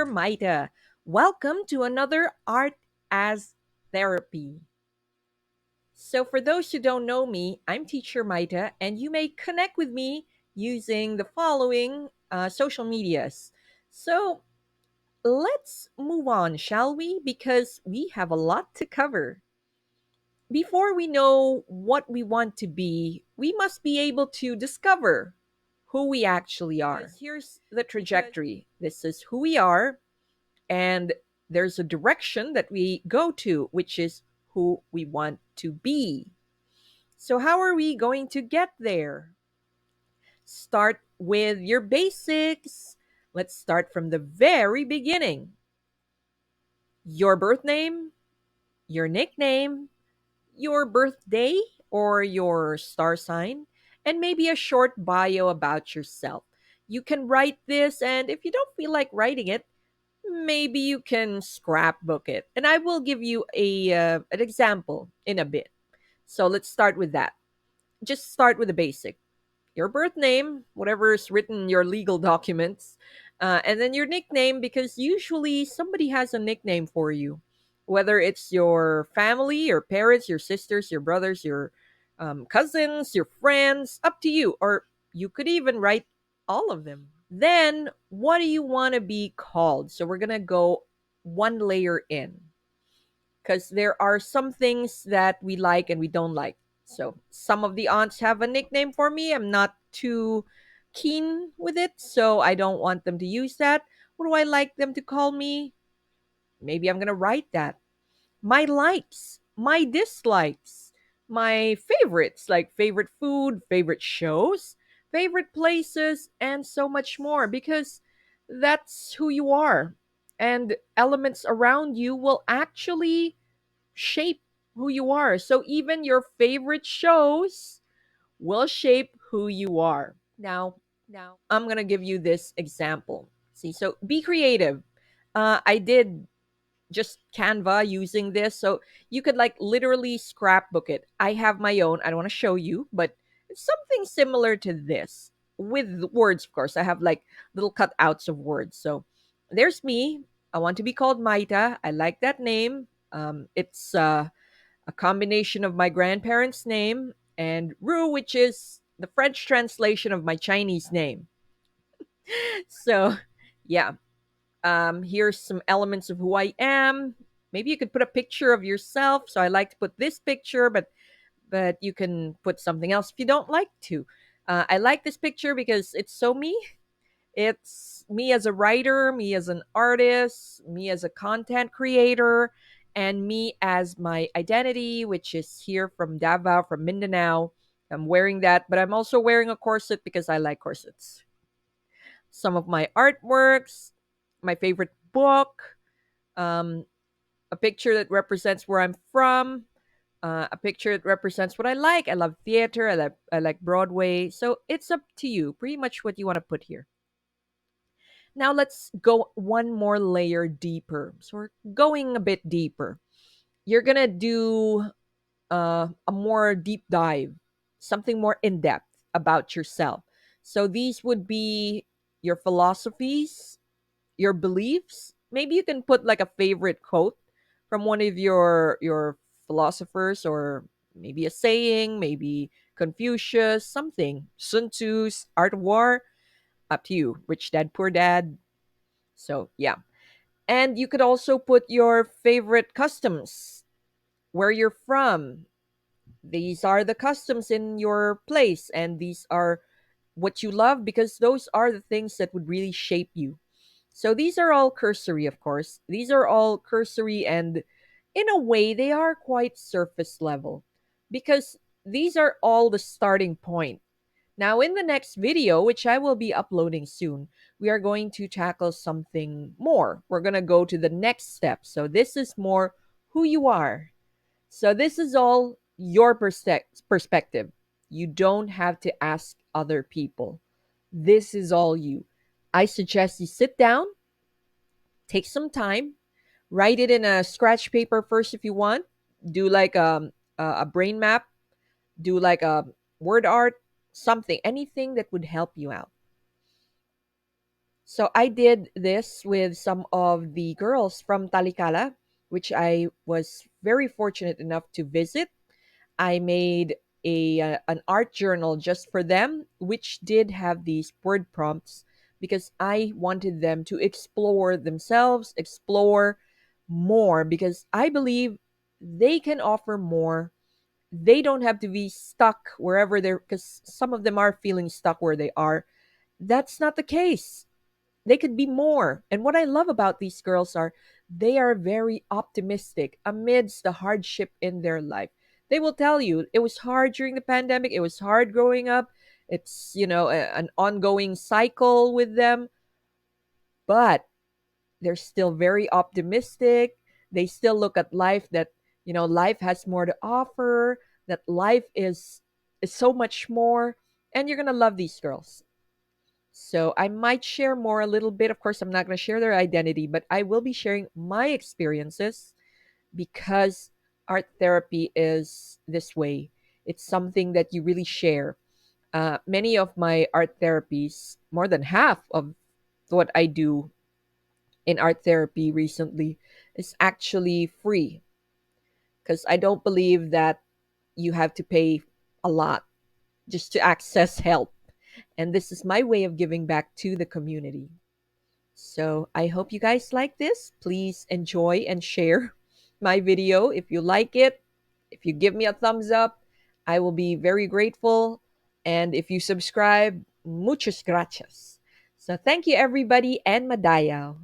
teacher Maita. Welcome to another Art as Therapy. So, for those who don't know me, I'm teacher Maita, and you may connect with me using the following social medias. So, let's move on, shall we? Because we have a lot to cover. Before we know what we want to be, we must be able to discover who we actually are. Here's the trajectory. This is who we are, and there's a direction that we go to, which is who we want to be. So, how are we going to get there? Start with your basics. Let's start from the very beginning. Your birth name, your nickname, your birthday or your star sign, and maybe a short bio about yourself. You can write this, and if you don't feel like writing it, maybe you can scrapbook it. And I will give you an example in a bit. So let's start with that. Just start with the basic, your birth name, whatever is written in your legal documents, and then your nickname, because usually somebody has a nickname for you, whether it's your family, your parents, your sisters, your brothers, your cousins, your friends, up to you. Or you could even write all of them. Then, what do you want to be called? So, we're going to go one layer in because there are some things that we like and we don't like. So some of the aunts have a nickname for me. I'm not too keen with it, so I don't want them to use that. What do I like them to call me? Maybe I'm going to write that. My likes, my dislikes, my favorites, like favorite food, favorite shows, favorite places, and so much more, because that's who you are. And elements around you will actually shape who you are. So even your favorite shows will shape who you are. Now, I'm going to give you this example. See, so be creative. I did just Canva using this. So you could like literally scrapbook it. I have my own. I don't want to show you, but it's something similar to this with words, of course. I have like little cutouts of words. So there's me. I want to be called Maita. I like that name. It's a combination of my grandparents' name and Ru, which is the French translation of my Chinese name. So, yeah, here's some elements of who I am. Maybe you could put a picture of yourself. So I like to put this picture, but you can put something else if you don't like to. I like this picture because it's so me. It's me as a writer, me as an artist, me as a content creator, and me as my identity, which is here from Davao, from Mindanao. I'm wearing that, but I'm also wearing a corset because I like corsets. Some of my artworks, my favorite book, um, a picture that represents where I'm from, a picture that represents what I like. I love theater. I like Broadway. So it's up to you, pretty much what you want to put here. Now let's go one more layer deeper. So we're going a bit deeper. You're gonna do a more deep dive, something more in depth about yourself. So these would be your philosophies, your beliefs. Maybe you can put like a favorite quote from one of your philosophers, or maybe a saying, maybe Confucius, something. Sun Tzu's Art of War. Up to you. Rich Dad Poor Dad. So yeah. And you could also put your favorite customs, where you're from. These are the customs in your place, and these are what you love, because those are the things that would really shape you. So these are all cursory, of course. These are all cursory, and in a way, they are quite surface level, because these are all the starting point. Now, in the next video, which I will be uploading soon, we are going to tackle something more. We're going to go to the next step. So, this is more who you are. So, this is all your perspective. You don't have to ask other people. This is all you. I suggest you sit down, take some time, write it in a scratch paper first if you want. Do like a brain map, do like a word art, something, anything that would help you out. So I did this with some of the girls from Talikala, which I was very fortunate enough to visit. I made an art journal just for them, which did have these word prompts because I wanted them to explore themselves, explore more, because I believe they can offer more. They don't have to be stuck wherever they're, because some of them are feeling stuck where they are. That's not the case. They could be more. And what I love about these girls are they are very optimistic amidst the hardship in their life. They will tell you it was hard during the pandemic, it was hard growing up. It's, an ongoing cycle with them, but they're still very optimistic. They still look at life that, life has more to offer, that life is so much more, and you're going to love these girls. So I might share more a little bit. Of course, I'm not going to share their identity, but I will be sharing my experiences because art therapy is this way. It's something that you really share. Many of my art therapies, more than half of what I do in art therapy recently, is actually free because I don't believe that you have to pay a lot just to access help. And this is my way of giving back to the community. So I hope you guys like this. Please enjoy and share my video if you like it. If you give me a thumbs up, I will be very grateful. And if you subscribe, muchas gracias. So thank you, everybody, and Madayaw.